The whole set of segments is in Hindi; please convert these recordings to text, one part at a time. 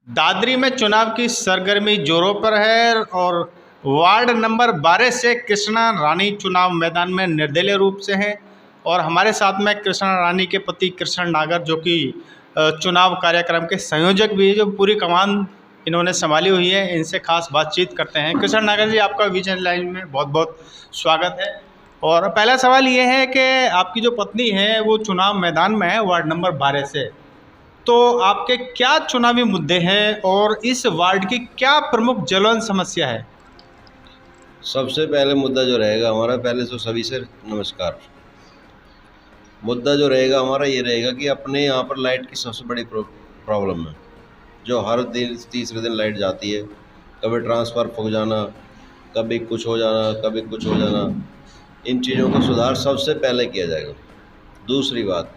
दादरी में चुनाव की सरगर्मी जोरों पर है और वार्ड नंबर 12 से कृष्णा रानी चुनाव मैदान में निर्दलीय रूप से हैं। और हमारे साथ में कृष्णा रानी के पति कृष्ण नागर, जो कि चुनाव कार्यक्रम के संयोजक भी है, जो पूरी कमान इन्होंने संभाली हुई है। इनसे खास बातचीत करते हैं। कृष्ण नागर जी, आपका विजन लाइन में बहुत बहुत स्वागत है। और पहला सवाल ये है कि आपकी जो पत्नी है वो चुनाव मैदान में है वार्ड नंबर 12 से, तो आपके क्या चुनावी मुद्दे हैं और इस वार्ड की क्या प्रमुख ज्वलंत समस्या है? सबसे पहले मुद्दा जो रहेगा हमारा, पहले तो सभी से नमस्कार। मुद्दा जो रहेगा हमारा ये रहेगा कि अपने यहाँ पर लाइट की सबसे बड़ी प्रॉब्लम है, जो हर दिन तीसरे दिन लाइट जाती है। कभी ट्रांसफ़ार फूक जाना, कभी कुछ हो जाना, कभी कुछ हो जाना। इन चीज़ों का सुधार सबसे पहले किया जाएगा। दूसरी बात,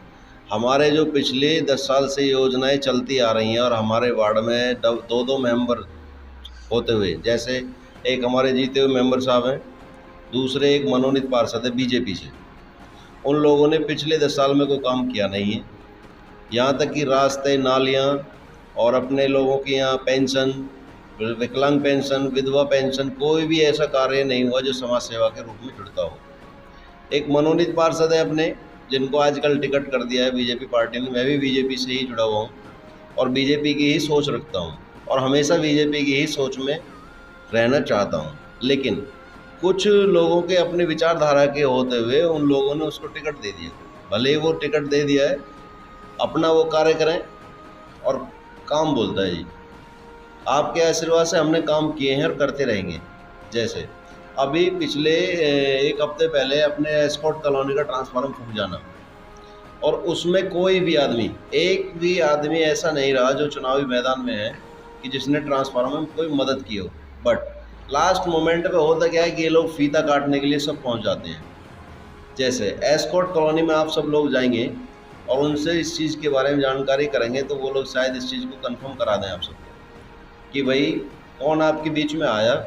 हमारे जो पिछले 10 साल से योजनाएं चलती आ रही हैं और हमारे वार्ड में दो दो मेंबर होते हुए, जैसे एक हमारे जीते हुए मेंबर साहब हैं, दूसरे एक मनोनीत पार्षद है बीजेपी से। उन लोगों ने पिछले 10 साल में कोई काम किया नहीं है। यहाँ तक कि रास्ते, नालियाँ और अपने लोगों के यहाँ पेंशन, विकलांग पेंशन, विधवा पेंशन, कोई भी ऐसा कार्य नहीं हुआ जो समाज सेवा के रूप में जुड़ता हो। एक मनोनीत पार्षद है अपने, जिनको आजकल टिकट कर दिया है बीजेपी पार्टी ने। मैं भी बीजेपी से ही जुड़ा हुआ हूँ और बीजेपी की ही सोच रखता हूँ और हमेशा बीजेपी की ही सोच में रहना चाहता हूँ। लेकिन कुछ लोगों के अपने विचारधारा के होते हुए उन लोगों ने उसको टिकट दे दिया। भले ही वो टिकट दे दिया है, अपना वो कार्य करें और काम बोलता है जी। आपके आशीर्वाद से हमने काम किए हैं और करते रहेंगे। जैसे अभी पिछले एक हफ्ते पहले अपने एस्कॉर्ट कॉलोनी का ट्रांसफार्मर फूक जाना, और उसमें कोई भी आदमी, एक भी आदमी ऐसा नहीं रहा जो चुनावी मैदान में है कि जिसने ट्रांसफार्मर में कोई मदद की हो। बट लास्ट मोमेंट पे होता क्या है कि ये लोग फीता काटने के लिए सब पहुंच जाते हैं। जैसे एस्कॉर्ट कॉलोनी में आप सब लोग जाएंगे और उनसे इस चीज़ के बारे में जानकारी करेंगे तो वो लोग शायद इस चीज़ को कंफर्म करा दें आप सबको कि भाई कौन आपके बीच में आया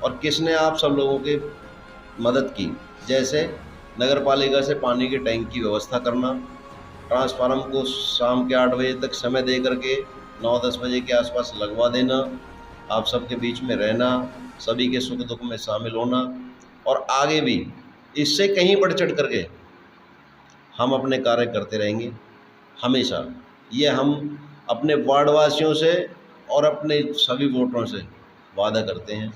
और किसने आप सब लोगों की मदद की। जैसे नगर पालिका से पानी के टैंक की व्यवस्था करना, ट्रांसफार्मर को शाम के 8 बजे तक समय दे करके 9-10 बजे के आसपास लगवा देना, आप सबके बीच में रहना, सभी के सुख दुख में शामिल होना। और आगे भी इससे कहीं बढ़ चढ़ करके हम अपने कार्य करते रहेंगे हमेशा। ये हम अपने वार्डवासियों से और अपने सभी वोटरों से वादा करते हैं।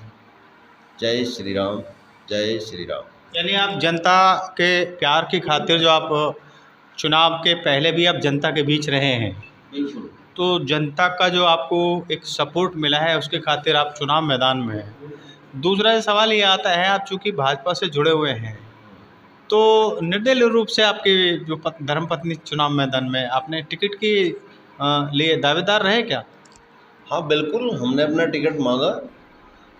जय श्री राम, जय श्री राम। यानी आप जनता के प्यार की खातिर, जो आप चुनाव के पहले भी आप जनता के बीच रहे हैं, बिल्कुल। तो जनता का जो आपको एक सपोर्ट मिला है उसके खातिर आप चुनाव मैदान में हैं। दूसरा सवाल ये आता है, आप चूँकि भाजपा से जुड़े हुए हैं, तो निर्दलीय रूप से आपकी जो धर्मपत्नी चुनाव मैदान में, आपने टिकट के लिए दावेदार रहे क्या? हाँ बिल्कुल, हमने अपना टिकट मांगा।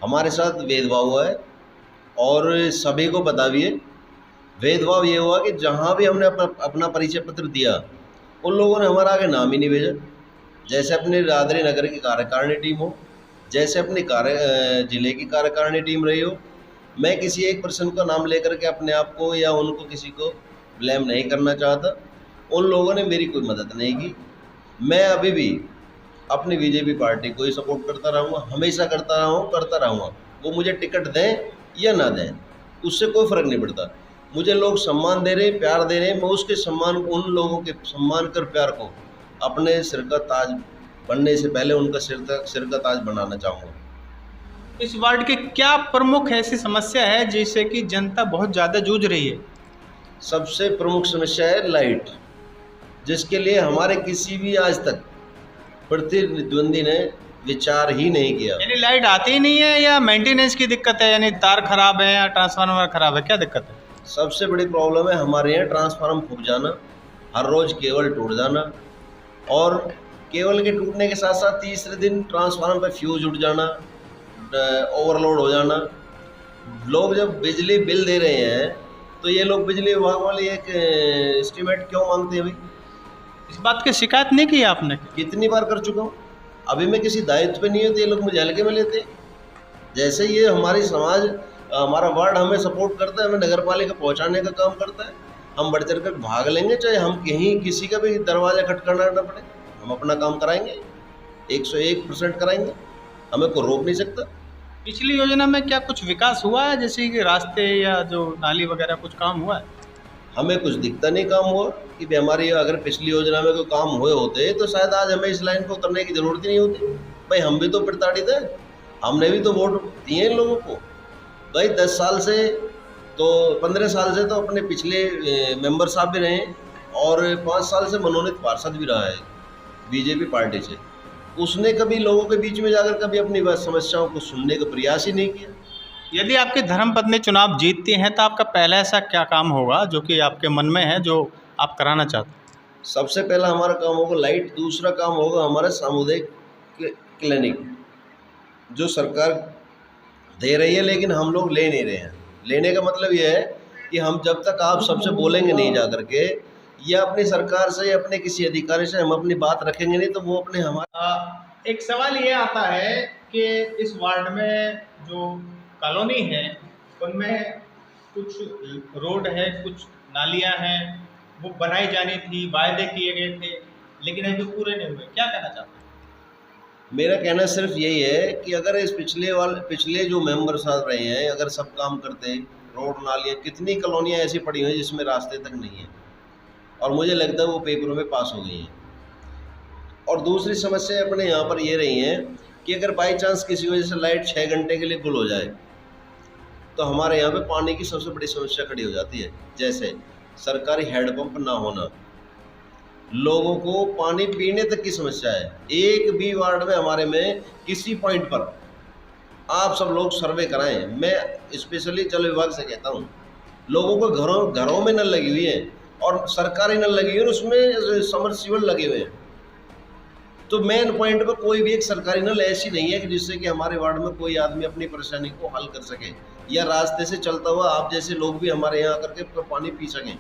हमारे साथ भेदभाव हुआ है और सभी को पता भी है। भेदभाव ये हुआ कि जहाँ भी हमने अपना परिचय पत्र दिया, उन लोगों ने हमारा आगे नाम ही नहीं भेजा। जैसे अपने दादरी नगर की कार्यकारिणी टीम हो, जैसे अपनी जिले की कार्यकारिणी टीम रही हो, मैं किसी एक पर्सन का नाम लेकर के अपने आप को या उनको किसी को ब्लेम नहीं करना चाहता। उन लोगों ने मेरी कोई मदद नहीं की। मैं अभी भी अपनी बीजेपी पार्टी को ही सपोर्ट करता रहूँगा, हमेशा करता रहा हूँ, करता रहूँगा। वो मुझे टिकट दें या ना दें, उससे कोई फ़र्क नहीं पड़ता। मुझे लोग सम्मान दे रहे, प्यार दे रहे, मैं उसके सम्मान, उन लोगों के सम्मान कर प्यार को अपने सिर का ताज बनने से पहले उनका सिर का ताज बनाना चाहूँगा। इस वार्ड की क्या प्रमुख ऐसी समस्या है जिससे कि जनता बहुत ज़्यादा जूझ रही है? सबसे प्रमुख समस्या है लाइट, जिसके लिए हमारे किसी भी आज तक प्रतिद्वंदी ने विचार ही नहीं किया। यानी लाइट आती ही नहीं है या मेंटेनेंस की दिक्कत है, यानी तार खराब है या ट्रांसफार्मर खराब है, क्या दिक्कत है? सबसे बड़ी प्रॉब्लम है हमारे यहाँ ट्रांसफार्मर फूक जाना, हर रोज़ केबल टूट जाना, और केबल के टूटने के साथ साथ तीसरे दिन ट्रांसफार्मर पे फ्यूज उड़ जाना, ओवरलोड हो जाना। लोग जब बिजली बिल दे रहे हैं तो ये लोग बिजली विभाग वाले एक एस्टीमेट क्यों मांगते हैं भाई? इस बात की शिकायत नहीं की आपने? कितनी बार कर चुका हूँ। अभी मैं किसी दायित्व पे नहीं हूँ तो ये लोग मुझे हल्के में लेते हैं। जैसे ये हमारी समाज, हमारा वार्ड हमें सपोर्ट करता है, हमें नगर पालिका पहुँचाने का काम करता है, हम बढ़ चढ़ कर भाग लेंगे, चाहे हम कहीं किसी का भी दरवाज़ा खटखटाना न पड़े, हम अपना काम कराएंगे। 101% कराएंगे, हमें कोई रोक नहीं सकता। पिछली योजना में क्या कुछ विकास हुआ है, जैसे कि रास्ते या जो नाली वगैरह कुछ काम हुआ है? हमें कुछ दिखता नहीं काम हुआ कि भी हमारी अगर पिछली योजना में कोई काम हुए होते तो शायद आज हमें इस लाइन को करने की ज़रूरत ही नहीं होती। भाई हम भी तो प्रताड़ित हैं, हमने भी तो वोट दिए इन लोगों को। भाई 10 साल से तो 15 साल से तो अपने पिछले मेंबर साहब भी रहे और 5 साल से मनोनीत पार्षद भी रहा है बीजेपी पार्टी से। उसने कभी लोगों के बीच में जाकर कभी अपनी समस्याओं को सुनने का प्रयास ही नहीं किया। यदि आपकी धर्मपत्नी चुनाव जीतती हैं तो आपका पहला ऐसा क्या काम होगा जो कि आपके मन में है, जो आप कराना चाहते हैं? सबसे पहला हमारा काम होगा लाइट, दूसरा काम होगा हमारा सामुदायिक क्लिनिक, जो सरकार दे रही है लेकिन हम लोग ले नहीं रहे हैं। लेने का मतलब ये है कि हम जब तक आप सबसे बोलेंगे नहीं जा करके, या अपनी सरकार से या अपने किसी अधिकारी से हम अपनी बात रखेंगे नहीं, तो वो अपने हमारा। एक सवाल ये आता है कि इस वार्ड में जो कॉलोनी है उनमें कुछ रोड है, कुछ नालियां हैं, वो बनाई जानी थी, वायदे किए गए थे, लेकिन अभी पूरे नहीं हुए। क्या कहना चाहते हैं? मेरा कहना सिर्फ यही है कि अगर इस पिछले जो मेंबर साहब रहे हैं, अगर सब काम करते हैं, रोड नालियाँ, कितनी कॉलोनियाँ ऐसी पड़ी हुई हैं जिसमें रास्ते तक नहीं है, और मुझे लगता है वो पेपरों में पास हो गई हैं। और दूसरी समस्या अपने यहाँ पर ये रही है कि अगर बाई चांस किसी वजह से लाइट 6 घंटे के लिए गुल हो जाए तो हमारे यहाँ पे पानी की सबसे बड़ी समस्या खड़ी हो जाती है। जैसे सरकारी हैंडपंप ना होना, लोगों को पानी पीने तक की समस्या है। एक भी वार्ड में हमारे में किसी पॉइंट पर आप सब लोग सर्वे कराएं, मैं स्पेशली जल विभाग से कहता हूँ, लोगों को घरों में नल लगी हुई है और सरकारी नल लगी हुई है, उसमें समरसीबल लगे हुए हैं। तो मेन पॉइंट पर कोई भी एक सरकारी नल ऐसी नहीं है कि जिससे कि हमारे वार्ड में कोई आदमी अपनी परेशानी को हल कर सके, या रास्ते से चलता हुआ आप जैसे लोग भी हमारे यहाँ आकर के पानी पी सकें।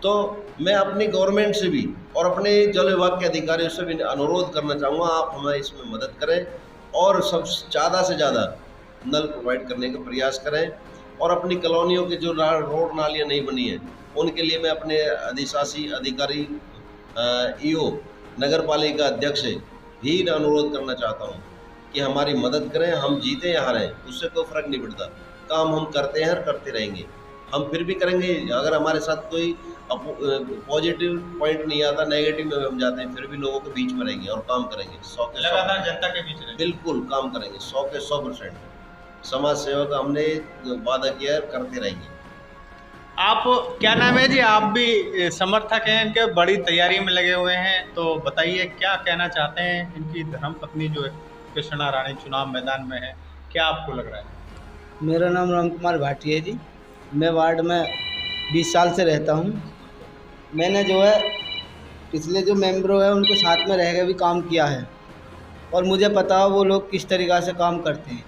तो मैं अपनी गवर्नमेंट से भी और अपने जल विभाग के अधिकारियों से भी अनुरोध करना चाहूँगा, आप हमें इसमें मदद करें और सब ज़्यादा से ज़्यादा नल प्रोवाइड करने का प्रयास करें। और अपनी कॉलोनियों के जो रोड नालियाँ नहीं बनी हैं उनके लिए मैं अपने अधिशासी अधिकारी ईओ नगर पालिका अध्यक्ष से भी अनुरोध करना चाहता हूँ कि हमारी मदद करें। हम जीते या हारें उससे कोई फ़र्क नहीं पड़ता, काम हम करते हैं और करते रहेंगे। हम फिर भी करेंगे, अगर हमारे साथ कोई पॉजिटिव पॉइंट नहीं आता, नेगेटिव में हम जाते हैं, फिर भी लोगों के बीच में रहेंगे और काम करेंगे। 100 के लगातार जनता के बीच रहेंगे, बिल्कुल काम करेंगे। 100 के 100% समाज सेवा का हमने वादा किया है, करते रहेंगे। आप क्या नाम है जी? आप भी समर्थक हैं इनके, बड़ी तैयारी में लगे हुए हैं, तो बताइए क्या कहना चाहते हैं? इनकी धर्मपत्नी जो है कृष्णा रानी चुनाव मैदान में है, क्या आपको लग रहा है? मेरा नाम राम कुमार भाटी है जी। मैं वार्ड में 20 साल से रहता हूँ। मैंने जो है पिछले जो मेंबरों हैं उनके साथ में रह के भी काम किया है और मुझे पता है वो लोग किस तरीक़ा से काम करते हैं।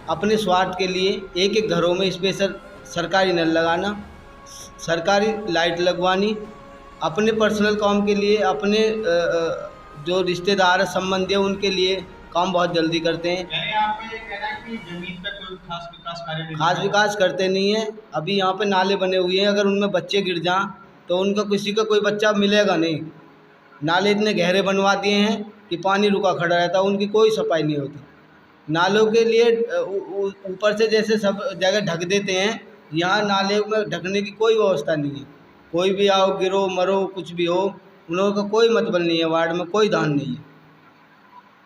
अपने स्वार्थ के लिए एक एक घरों में स्पेशल सरकारी नल लगाना, सरकारी लाइट लगवानी, अपने पर्सनल काम के लिए, अपने जो रिश्तेदार संबंधी हैं उनके लिए काम बहुत जल्दी करते हैं। यानी आप ये कहना है कि जमीन पे कोई खास विकास कार्य नहीं, खास विकास करते नहीं हैं। अभी यहाँ पे नाले बने हुए हैं, अगर उनमें बच्चे गिर जाएं तो उनका किसी का कोई बच्चा मिलेगा नहीं। नाले इतने गहरे बनवा दिए हैं कि पानी रुका खड़ा रहता है, उनकी कोई सफाई नहीं होती। नालों के लिए ऊपर से जैसे सब जगह ढक देते हैं, यहाँ नाले में ढकने की कोई व्यवस्था नहीं है। कोई भी आओ, गिरो, मरो, कुछ भी हो, उन लोगों का कोई मतलब नहीं है। वार्ड में कोई ध्यान नहीं है।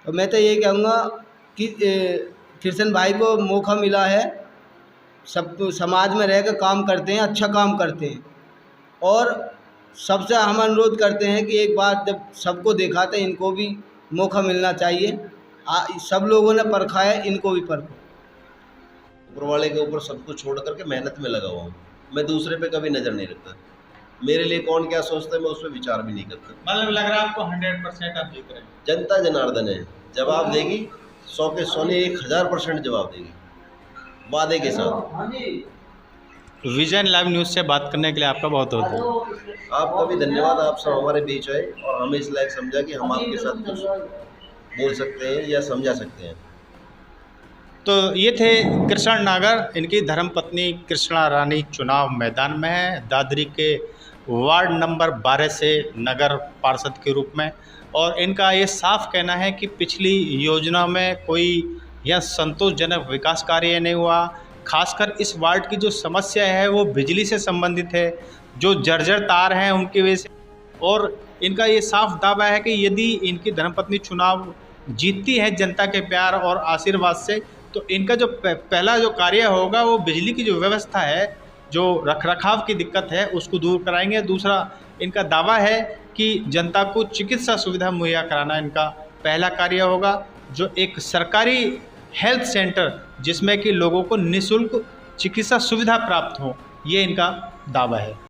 तो मैं तो ये कहूँगा कि कृष्ण भाई को मौका मिला है, सब समाज में रह कर काम करते हैं, अच्छा काम करते हैं, और सबसे हम अनुरोध करते हैं कि एक बार जब सबको देखा था, इनको भी मौका मिलना चाहिए। सब लोगों ने परखा है, इनको भी परखो। ऊपर वाले के ऊपर सब कुछ छोड़ करके मेहनत में लगा हुआ हूँ। मैं दूसरे पे कभी नज़र नहीं रखता। मेरे लिए कौन क्या सोचता है मैं उस पर विचार भी नहीं करता। मतलब लग रहा है आपको 100% आप जीत रहे हैं। जनता जनार्दन है, जवाब देगी। 100 के 100 ने 1000% जवाब देगी, वादे के साथ। विजन लाइव न्यूज़ से बात करने के लिए आपका बहुत बहुत धन्यवाद। आपका भी धन्यवाद। आप सब हमारे बीच आए और हमें इस लायक समझा कि हम आपके साथ कुछ बोल सकते हैं या समझा सकते हैं। तो ये थे कृष्ण नागर, इनकी धर्मपत्नी कृष्णा रानी चुनाव मैदान में है। दादरी के वार्ड नंबर 12 से नगर पार्षद के रूप में। और इनका ये साफ कहना है कि पिछली योजना में कोई यह संतोषजनक विकास कार्य नहीं हुआ। खासकर इस वार्ड की जो समस्या है वो बिजली से संबंधित है, जो जर्जर तार हैं उनकी वजह से। और इनका ये साफ दावा है कि यदि इनकी धर्मपत्नी चुनाव जीतती है जनता के प्यार और आशीर्वाद से, तो इनका जो पहला जो कार्य होगा वो बिजली की जो व्यवस्था है, जो रखरखाव की दिक्कत है, उसको दूर कराएंगे। दूसरा इनका दावा है कि जनता को चिकित्सा सुविधा मुहैया कराना इनका पहला कार्य होगा, जो एक सरकारी हेल्थ सेंटर जिसमें कि लोगों को निःशुल्क चिकित्सा सुविधा प्राप्त हो, ये इनका दावा है।